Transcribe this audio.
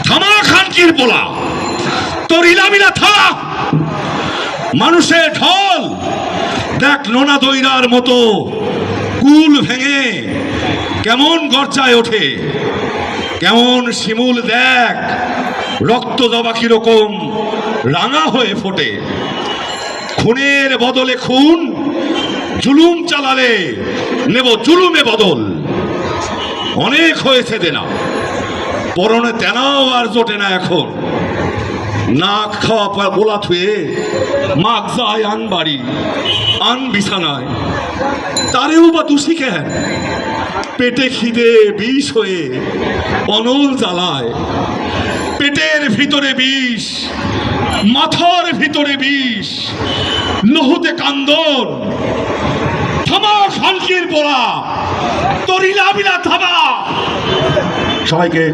থামা খানকির পোলা, তোর ইলামিলা থামা। মানুষের ঢল দেখ নোনা দইরার মতো কুল ভেঙে কেমন গর্জায় ওঠে, কেমন শিমুল দেখ রক্ত জবা কিরকম রাঙা হয়ে ফোটে। খুনের বদলে খুন, জুলুম চালালে নেব জুলুমে বদল। অনেক হয়েছে দেনা, পরনে তেনাও আর জোটে না এখন। নাক খাওয়া গোলা থুয়ে মাগ যায় আন বাড়ি আন বিছানায়, তারেও বা দোষী কেন? পেটে খিদে বিষ হয়ে অনল জ্বালায়। পেটের ভিতরে বিষ, মাথার ভিতরে বিষ, লহুতে কান্দন। থামা খানকির পোলা, তোর ইলামিলা থামা। সবাইকে